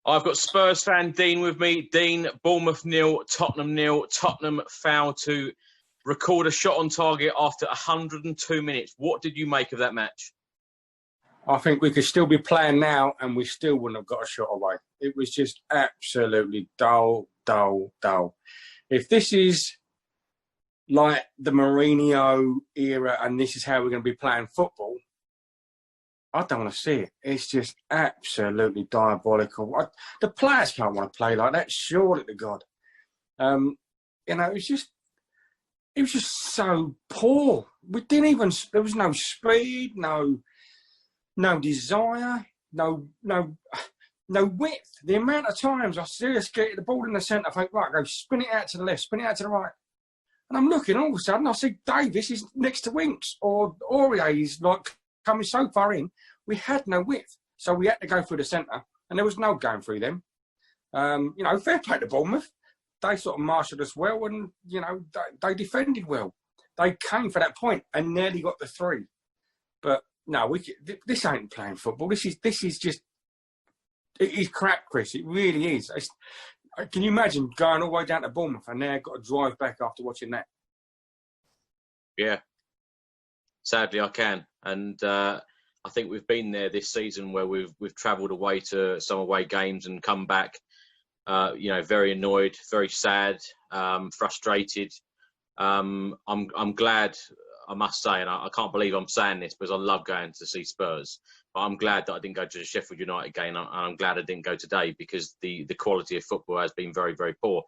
I've got Spurs fan Dean with me. Dean, Bournemouth 0, Tottenham 0. Tottenham failed to record a shot on target after 102 minutes. What did you make of that match? I think we could still be playing now and we still wouldn't have got a shot away. It was just absolutely dull. If this is like the Mourinho era and this is how we're going to be playing football, I don't want to see it. It's just absolutely diabolical. The players can't want to play like that, surely to God. You know, it was just so poor. We didn't even, there was no speed, no desire, no width. The amount of times I see us get the ball in the centre, I think, right, go spin it out to the left, spin it out to the right. And I'm looking, all of a sudden, I see Davis is next to Winks, or Aurier is like coming so far in, we had no width. So we had to go through the centre, and there was no going through them. You know, fair play to Bournemouth. They sort of marshalled us well, and, you know, they defended well. They came for that point and nearly got the 3. But, no, this ain't playing football. This is just, it is crap, Chris. It really is. Can you imagine going all the way down to Bournemouth and now I've got to drive back after watching that? Yeah. Sadly, I can. And I think we've been there this season where we've travelled away to some away games and come back, you know, very annoyed, very sad, frustrated. I'm glad, I must say, and I can't believe I'm saying this because I love going to see Spurs. But I'm glad that I didn't go to the Sheffield United game, and I'm glad I didn't go today because the quality of football has been very, very poor.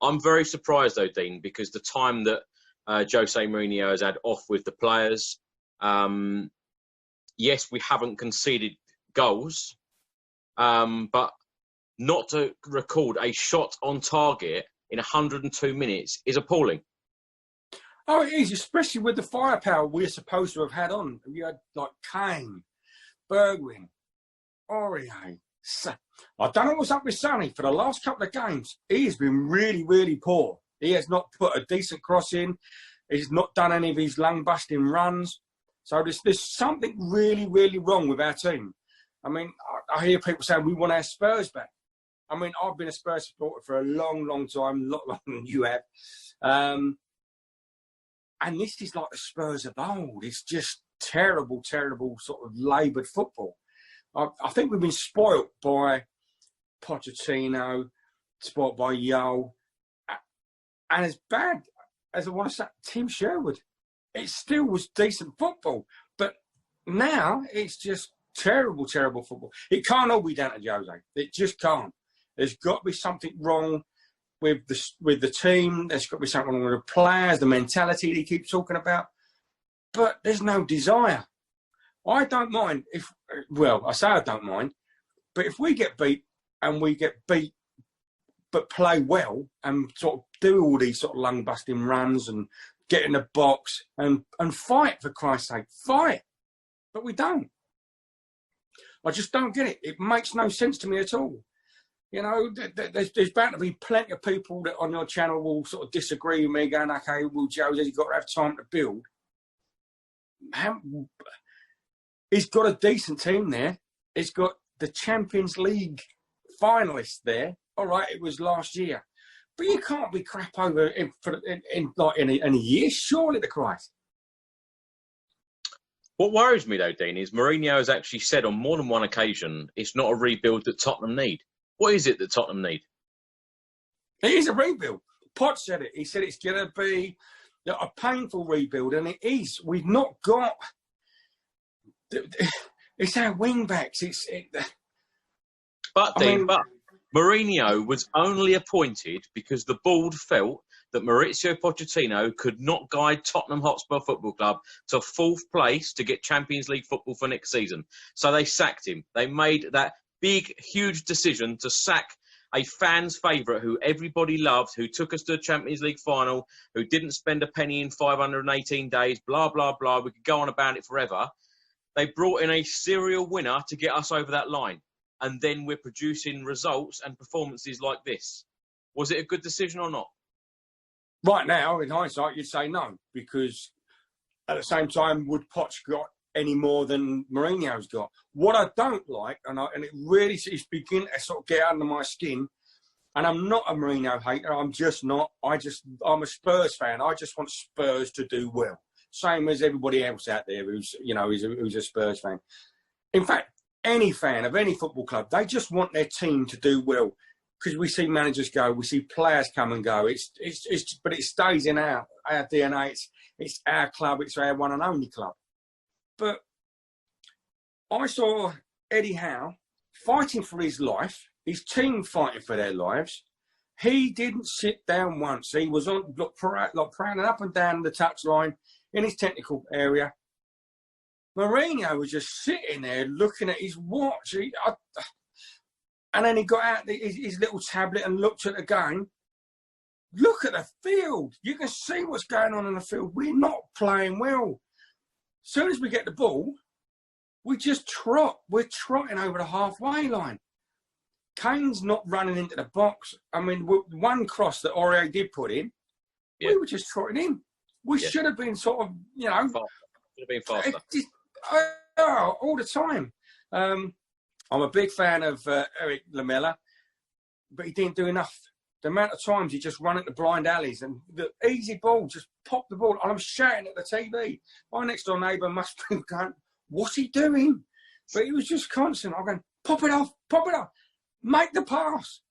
I'm very surprised, though, Dean, because the time that Jose Mourinho has had off with the players, yes, we haven't conceded goals, but not to record a shot on target in 102 minutes is appalling. Oh, it is, especially with the firepower we're supposed to have had on. You had, like, Kane, Bergwijn, Aurier. I don't know what's up with Sonny. For the last couple of games, he has been really, really poor. He has not put a decent cross in. He's not done any of his lung-busting runs. So there's something really, really wrong with our team. I mean, I hear people saying we want our Spurs back. I mean, I've been a Spurs supporter for a long, long time, a lot longer than you have. And this is like the Spurs of old. It's just terrible, terrible sort of laboured football. I think we've been spoilt by Pochettino, spoilt by Yo. And as bad as I want to say, Tim Sherwood, it still was decent football. But now it's just terrible, terrible football. It can't all be down to Jose. It just can't. There's got to be something wrong with the team. There's got to be something wrong with the players, the mentality that he keeps talking about. But there's no desire. I don't mind if, well, I say I don't mind, but if we get beat and we get beat but play well and sort of do all these sort of lung-busting runs and get in the box and fight, for Christ's sake, fight. But we don't. I just don't get it. It makes no sense to me at all. You know, there's bound to be plenty of people that on your channel will sort of disagree with me, going, okay, well, Joe says you've got to have time to build. He's got a decent team there. He's got the Champions League finalists there. All right, it was last year. But you can't be crap over in a year, surely to Christ. What worries me, though, Dean, is Mourinho has actually said on more than one occasion it's not a rebuild that Tottenham need. What is it that Tottenham need? It is a rebuild. Poch said it. He said it's going to be a painful rebuild, and it is. We've not got... It's our wing-backs. But Mourinho was only appointed because the board felt that Mauricio Pochettino could not guide Tottenham Hotspur Football Club to 4th place to get Champions League football for next season. So they sacked him. They made that big, huge decision to sack a fan's favourite who everybody loved, who took us to the Champions League final, who didn't spend a penny in 518 days, blah, blah, blah. We could go on about it forever. They brought in a serial winner to get us over that line. And then we're producing results and performances like this. Was it a good decision or not? Right now, in hindsight, you'd say no, because at the same time, would Poch got any more than Mourinho's got. What I don't like, and it really is beginning to sort of get under my skin, and I'm not a Mourinho hater, I'm just not. I'm a Spurs fan. I just want Spurs to do well. Same as everybody else out there who's a Spurs fan. In fact, any fan of any football club, they just want their team to do well. Because we see managers go, we see players come and go. But it stays in our DNA. It's our club. It's our one and only club. But I saw Eddie Howe fighting for his life, his team fighting for their lives. He didn't sit down once. He was on prowling up and down the touchline in his technical area. Mourinho was just sitting there looking at his watch. And then he got out his little tablet and looked at the game. Look at the field. You can see what's going on in the field. We're not playing well. As soon as we get the ball, we just trot. We're trotting over the halfway line. Kane's not running into the box. I mean, one cross that Aurier did put in, we were just trotting in. We should have been sort of, you know... Should have been faster. All the time. I'm a big fan of Eric Lamela, but he didn't do enough. The amount of times he just run into blind alleys and the easy ball, just pop the ball. And I'm shouting at the TV. My next door neighbour must be going, what's he doing? But he was just constant. I'm going, pop it off, make the pass.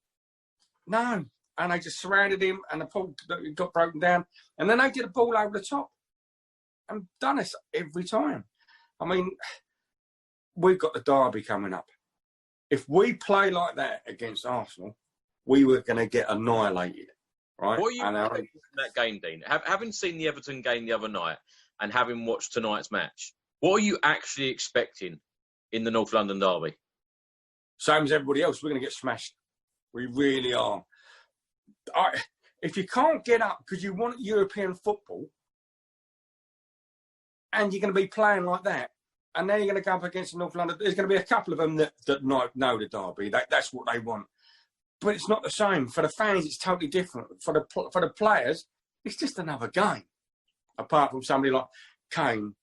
No. And they just surrounded him and the ball got broken down. And then they did a ball over the top. And done this every time. I mean, we've got the derby coming up. If we play like that against Arsenal, we were going to get annihilated, right? What are you expecting from that game, Dean? Having seen the Everton game the other night and having watched tonight's match, what are you actually expecting in the North London derby? Same as everybody else, we're going to get smashed. We really are. If you can't get up because you want European football and you're going to be playing like that, and then you're going to go up against North London. There's going to be a couple of them that know the derby. That's what they want. But it's not the same. For the fans, it's totally different. For the players, it's just another game. Apart from somebody like Kane,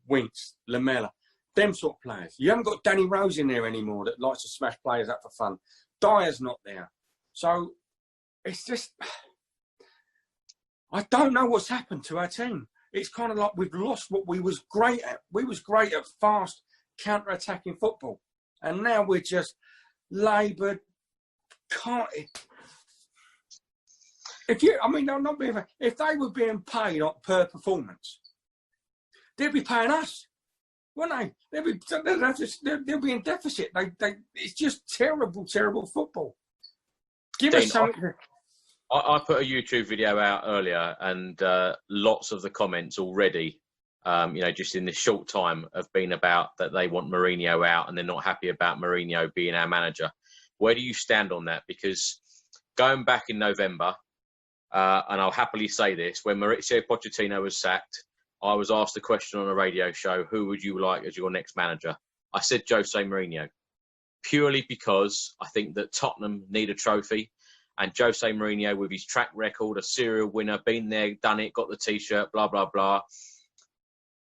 Winks, Lamela, them sort of players. You haven't got Danny Rose in there anymore that likes to smash players up for fun. Dyer's not there. So it's just... I don't know what's happened to our team. It's kind of like we've lost what we was great at. We was great at fast counter-attacking football. And now we're just laboured. If they were being paid per performance, they'd be paying us, wouldn't they? They'll be in deficit. It's just terrible, terrible football. Give us something... I put a YouTube video out earlier and lots of the comments already, just in this short time have been about that they want Mourinho out and they're not happy about Mourinho being our manager. Where do you stand on that? Because going back in November, and I'll happily say this, when Mauricio Pochettino was sacked, I was asked a question on a radio show, who would you like as your next manager? I said Jose Mourinho, purely because I think that Tottenham need a trophy. And Jose Mourinho, with his track record, a serial winner, been there, done it, got the T-shirt, blah, blah, blah.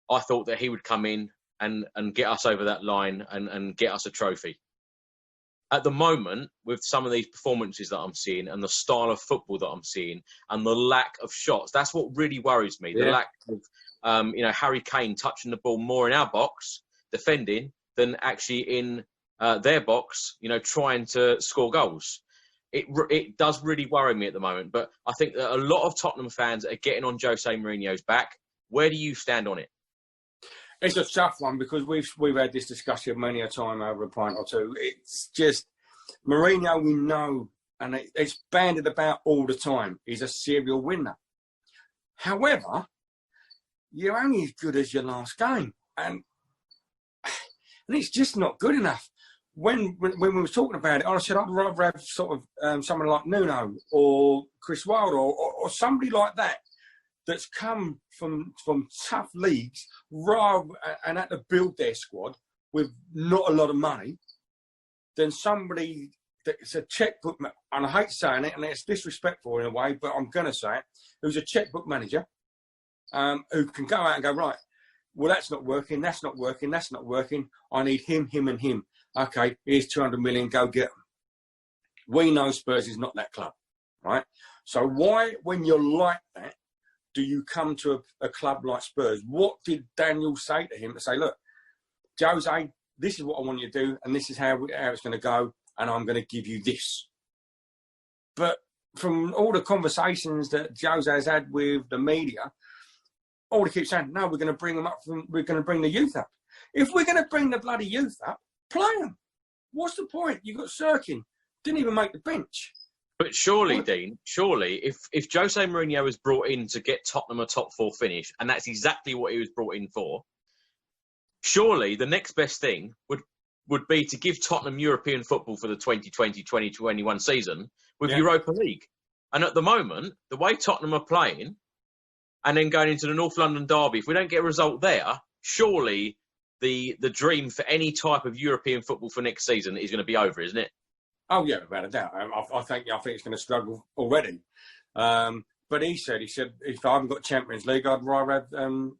I thought that he would come in and get us over that line and get us a trophy. At the moment, with some of these performances that I'm seeing and the style of football that I'm seeing and the lack of shots, that's what really worries me. Yeah. The lack of, Harry Kane touching the ball more in our box, defending, than actually in their box, trying to score goals. It does really worry me at the moment, but I think that a lot of Tottenham fans are getting on Jose Mourinho's back. Where do you stand on it? It's a tough one because we've had this discussion many a time over a pint or two. It's just Mourinho, we know, and it's bandied about all the time. He's a serial winner. However, you're only as good as your last game, and it's just not good enough. When we were talking about it, I said I'd rather have sort of someone like Nuno or Chris Wilder or somebody like that that's come from tough leagues and had to build their squad with not a lot of money than somebody that's a checkbook, and I hate saying it, and it's disrespectful in a way, but I'm going to say it, who's a checkbook manager who can go out and go, right, well, that's not working, that's not working, that's not working. I need him, him and him. Okay, here's 200 million, go get them. We know Spurs is not that club, right? So why, when you're like that, do you come to a club like Spurs? What did Daniel say to him to say, look, Jose, this is what I want you to do, and this is how it's going to go, and I'm going to give you this. But from all the conversations that Jose has had with the media, all they keep saying, no, we're going to bring them up, we're going to bring the youth up. If we're going to bring the bloody youth up, play them. What's the point? You've got Sirkin, didn't even make the bench. But surely, Dean, if Jose Mourinho was brought in to get Tottenham a top 4 finish, and that's exactly what he was brought in for, surely the next best thing would be to give Tottenham European football for the 2020-2021 season with Europa League. And at the moment, the way Tottenham are playing, and then going into the North London derby, if we don't get a result there, surely the dream for any type of European football for next season is going to be over, isn't it? Oh yeah, without a doubt. I think it's going to struggle already. But he said, if I haven't got Champions League, I'd rather have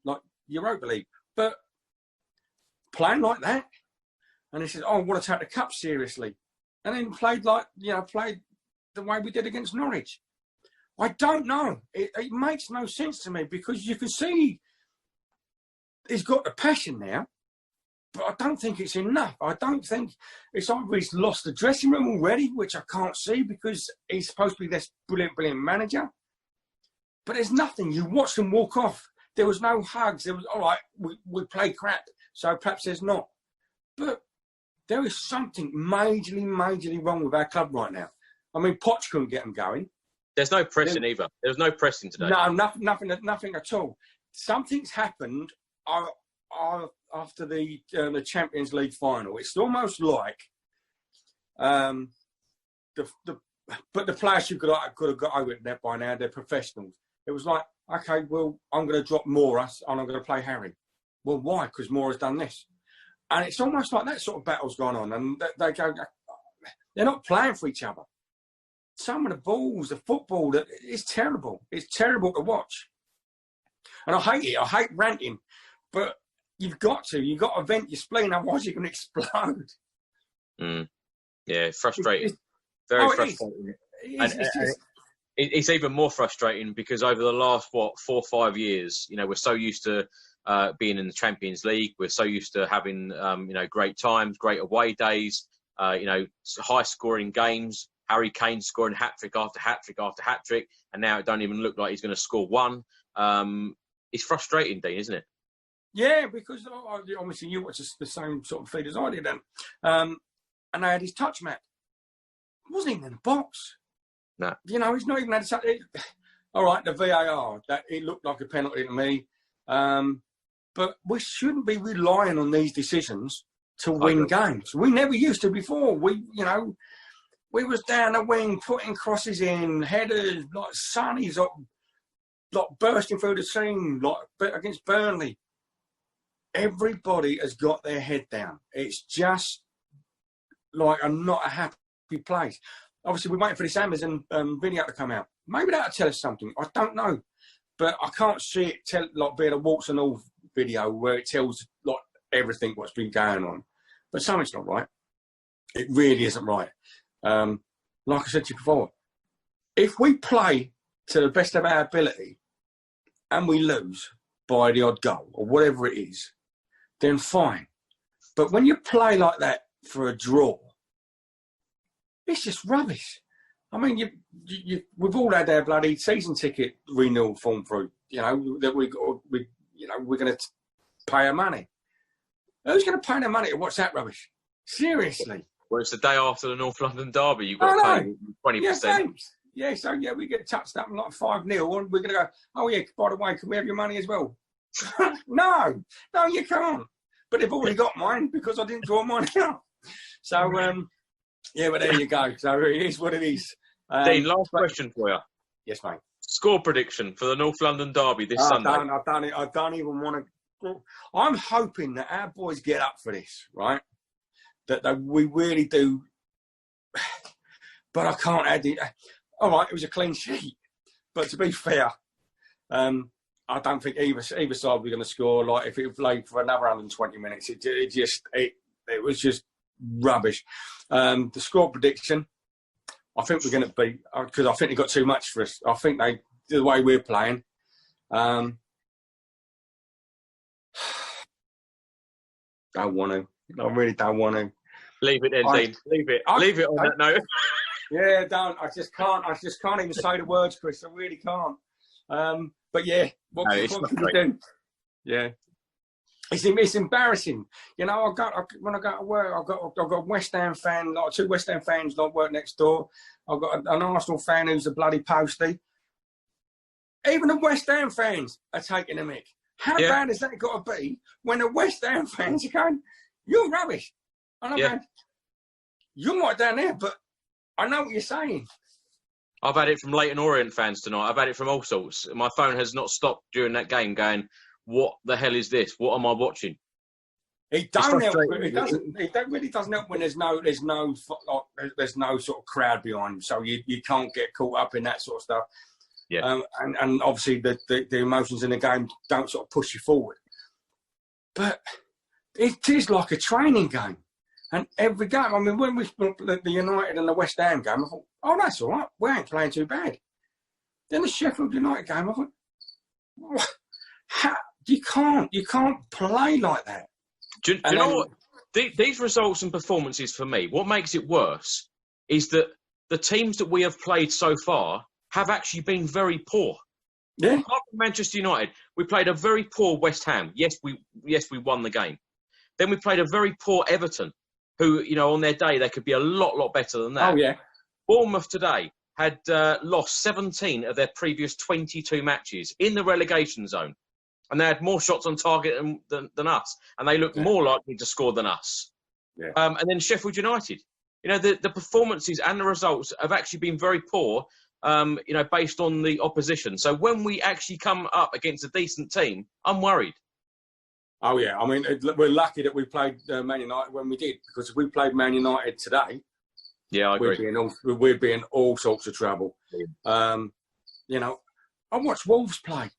like Europa League. But playing like that, and he said, "Oh, I want to take the cup seriously," and then played the way we did against Norwich. I don't know. It makes no sense to me, because you can see he's got the passion now. But I don't think it's enough. I don't think it's either he's lost the dressing room already, which I can't see, because he's supposed to be this brilliant manager. But there's nothing. You watch them walk off. There was no hugs. There was, all right, we played crap, so perhaps there's not. But there is something majorly wrong with our club right now. I mean, Poch couldn't get them going. There's no pressing either. There's no pressing today. No, nothing at all. Something's happened after the Champions League final. It's almost like but the players who could have got over it by now, they're professionals. It was like, okay, well, I'm going to drop Moura and I'm going to play Harry. Well, why? Because Moura's done this. And it's almost like that sort of battle's gone on, and they go, they're not playing for each other. Some of the balls, the football, it's terrible. It's terrible to watch. And I hate it. I hate ranting. But you've got to vent your spleen, otherwise you're going to explode. Yeah, frustrating. Very frustrating. It's even more frustrating because over the last, 4 or 5 years, we're so used to being in the Champions League. We're so used to having, great times, great away days, high-scoring games. Harry Kane scoring hat-trick after hat-trick after hat-trick, and now it don't even look like he's going to score one. It's frustrating, Dean, isn't it? Yeah, because obviously you watch the same sort of feed as I did, and they had his touch map. It wasn't even in the box. No. He's not even had a... All right, the VAR, it looked like a penalty to me. But we shouldn't be relying on these decisions to win games. We never used to before. We was down the wing, putting crosses in, headers, like Sonny's like bursting through the seam, like against Burnley. Everybody has got their head down. It's just like not a happy place. Obviously, we're waiting for this Amazon video to come out. Maybe that'll tell us something. I don't know. But I can't see it being a warts and all video where it tells like everything what's been going on. But something's not right. It really isn't right. Like I said to you before, if we play to the best of our ability and we lose by the odd goal or whatever it is, then fine. But when you play like that for a draw, it's just rubbish. I mean, we've all had our bloody season ticket renewal form through, that we're going to pay our money. Who's going to pay their money to watch that rubbish? Seriously. Well, it's the day after the North London derby. You've got to pay 20%. Yeah, thanks. Yeah, so we get touched up like 5-0, and we're going to go, oh yeah, by the way, can we have your money as well? No, you can't. But they've already got mine because I didn't draw mine out. So, yeah, but there you go. So it is what it is. Dean, last question for you. Yes, mate. Score prediction for the North London derby this Sunday. I don't even want to. I'm hoping that our boys get up for this, right? That we really do. But I can't add it. All right, it was a clean sheet. But to be fair, I don't think either side were going to score. Like if it played for another 120 minutes, it was just rubbish. The score prediction, I think we're going to beat, because I think they got too much for us. I think the way we're playing. Don't want to. I really don't want to. Leave it then, Dean. Leave it on that note. Yeah, don't. I just can't even say the words, Chris. I really can't. But yeah, what can we do? Yeah. It's embarrassing. You know, when I go to work, I've got a West Ham fan, like 2 West Ham fans that work next door. I've got an Arsenal fan who's a bloody postie. Even the West Ham fans are taking a mick. How bad has that got to be when the West Ham fans are going, "You're rubbish"? And I'm going, "You're right down there, but I know what you're saying." I've had it from Leyton Orient fans tonight. I've had it from all sorts. My phone has not stopped during that game going, "What the hell is this? What am I watching?" It don't help. It really doesn't help when there's no sort of crowd behind, so you can't get caught up in that sort of stuff. Yeah. And obviously the emotions in the game don't sort of push you forward. But it is like a training game. And every game, I mean, when we split the United and the West Ham game, I thought, oh, that's all right. We ain't playing too bad. Then the Sheffield United game, I thought, you can't play like that. Do you know what? These results and performances, for me, what makes it worse is that the teams that we have played so far have actually been very poor. Yeah. Apart from Manchester United, we played a very poor West Ham. Yes, we won the game. Then we played a very poor Everton, who, you know, on their day, they could be a lot better than that. Oh, yeah. Bournemouth today had lost 17 of their previous 22 matches in the relegation zone. And they had more shots on target than us. And they looked more likely to score than us. Yeah. And then Sheffield United. You know, the performances and the results have actually been very poor, you know, based on the opposition. So when we actually come up against a decent team, I'm worried. Oh, yeah. I mean, we're lucky that we played Man United when we did, because if we played Man United today, I agree. We'd be in all sorts of trouble. Yeah. You know, I watched Wolves play.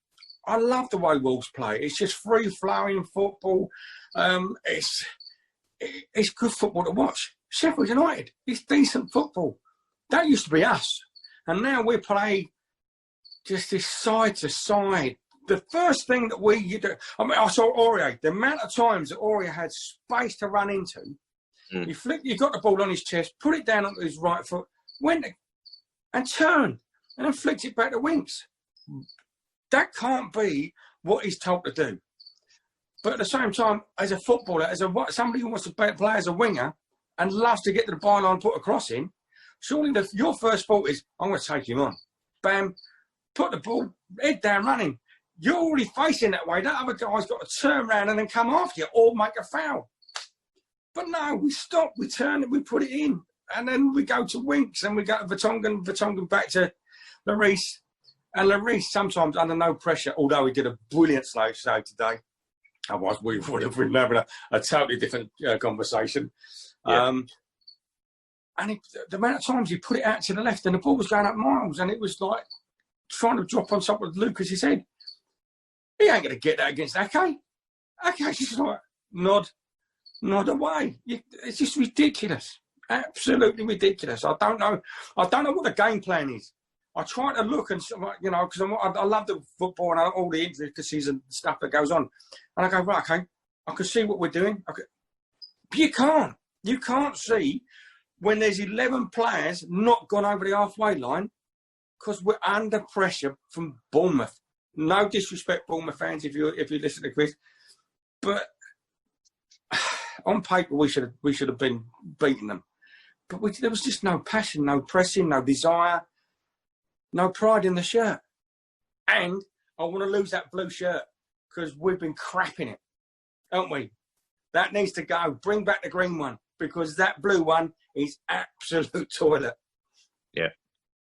I love the way Wolves play. It's just free-flowing football. It's good football to watch. Sheffield United, it's decent football. That used to be us. And now we play just this side to side. The first thing that you do, I mean, I saw Aurier, the amount of times that Aurier had space to run into, you got the ball on his chest, put it down onto his right foot, went and turned, and then flicked it back to Winks. That can't be what he's told to do. But at the same time, as a footballer, somebody who wants to play as a winger and loves to get to the byline and put a cross in, surely your first thought is, I'm going to take him on. Bam, put the ball, head down, running. You're already facing that way. That other guy's got to turn around and then come after you or make a foul. But no, we stop, we turn it, we put it in. And then we go to Winks and we go to Vertonghen back to Lloris. And Lloris, sometimes under no pressure, although he did a brilliant save today. Otherwise, we would have been having a totally different conversation. Yeah. And the amount of times he put it out to the left and the ball was going up miles and it was like trying to drop on top of Lucas's head. He ain't going to get that against Ake. Ake's just like, nod away. It's just ridiculous. Absolutely ridiculous. I don't know what the game plan is. I try to look and, you know, because I love the football and all the intricacies and stuff that goes on. And I go, right, okay, I can see what we're doing. But you can't. You can't see when there's 11 players not gone over the halfway line because we're under pressure from Bournemouth. No disrespect, Bournemouth fans, if you listen to Chris, but on paper we should have been beating them. But there was just no passion, no pressing, no desire, no pride in the shirt. And I want to lose that blue shirt because we've been crapping it, haven't we? That needs to go. Bring back the green one because that blue one is absolute toilet. Yeah.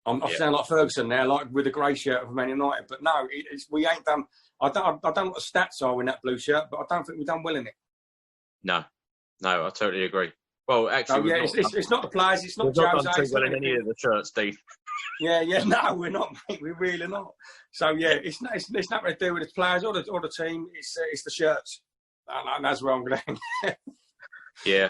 I sound like Ferguson now, like with the grey shirt of Man United. But no, we ain't done. I don't know what the stats are in that blue shirt, but I don't think we've done well in it. No, I totally agree. Well, actually, yeah, it's not the players. It's not we've not Jose. done too It's well not in any of the shirts, Steve. Yeah, no, we're not, mate. We're really not. So yeah, it's nothing to do with the players or the team. It's the shirts, and that's where I'm going to. Yeah.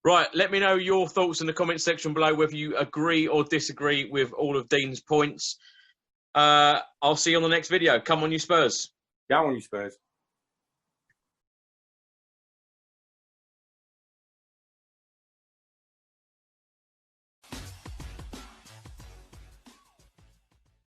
Right. Let me know your thoughts in the comment section below, whether you agree or disagree with all of Dean's points. I'll see you on the next video. Come on, you Spurs. Go on, you Spurs.